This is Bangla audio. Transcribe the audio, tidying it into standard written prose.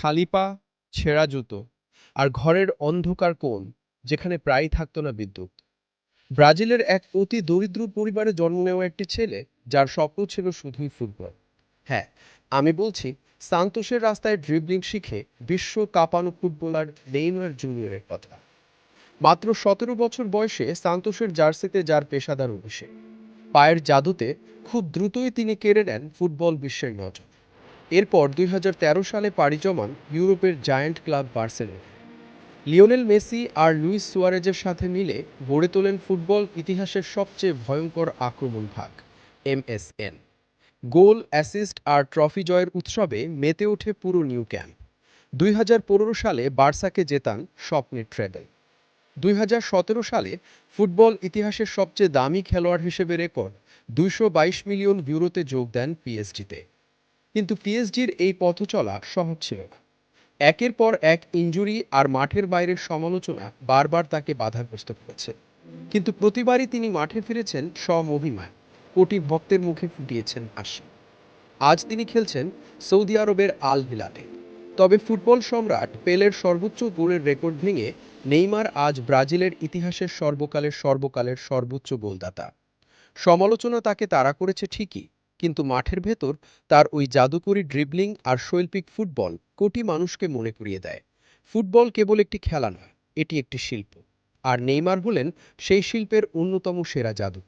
খালি পা, ছেঁড়া জুতো আর ঘরের অন্ধকার কোণ যেখানে প্রায়ই থাকতো না বিদ্যুৎ। ব্রাজিলের এক অতি দরিদ্র পরিবারে জন্ম নেওয়া একটি ছেলে যার স্বপ্ন ছিল শুধুই ফুটবল। হ্যাঁ, আমি বলছি সান্তোসের রাস্তায় ড্রিবলিং শিখে বিশ্ব কাঁপানো ফুটবলার নেইমার জুনিয়রের কথা। মাত্র ১৭ বছর বয়সে সান্তোসের জার্সিতে যার পেশাদার অভিষেক, পায়ের জাদুতে খুব দ্রুতই তিনি কেড়ে নেন ফুটবল বিশ্বের নজর। এরপর ২০১৩ সালে পাড়ি জমান ইউরোপের giant club Barcelona. Lionel Messi আর লুইস সুয়ারেজের সাথে মিলে গড়ে তোলেন ফুটবল ইতিহাসের সবচেয়ে ভয়ঙ্কর আক্রমণ ভাগ, এমএসএন। গোল, অ্যাসিস্ট আর ট্রফি জয়ের উৎসবে মেতে ওঠে পুরো নিউ ক্যাম্প। ২০১৫ সালে বার্সাকে জেতান স্বপ্নের ট্রেবল। ২০১৭ সালে ফুটবল ইতিহাসের সবচেয়ে দামি খেলোয়াড় হিসেবে রেকর্ড ২২২ মিলিয়ন ইউরোতে যোগ দেন পিএসজিতে। কিন্তু পিএসজির এই পথ চলা সহজ ছিল না। একের পর এক ইনজুরি আর মাঠের বাইরের সমালোচনা বারবার তাকে বাধাগ্রস্ত করেছে। কিন্তু প্রতিবারই তিনি মাঠে ফিরেছেন স্বমহিমায়, কোটি ভক্তের মুখে ফুটিয়েছেন হাসি। আজ তিনি খেলছেন সৌদি আরবের আল হিলালে। তবে ফুটবল সম্রাট পেলের সর্বোচ্চ গোলের রেকর্ড ভেঙে নেইমার আজ ব্রাজিলের ইতিহাসের সর্বকালের সর্বোচ্চ গোলদাতা। সমালোচনা তাকে তাড়া করেছে ঠিকই, কিন্তু মাঠের ভেতর তার ওই জাদুকরী ড্রিবলিং আর শৈল্পিক ফুটবল কোটি মানুষকে মনে করিয়ে দেয় ফুটবল কেবল একটি খেলা নয়, এটি একটি শিল্প। আর নেইমার হলেন সেই শিল্পের অন্যতম সেরা জাদু।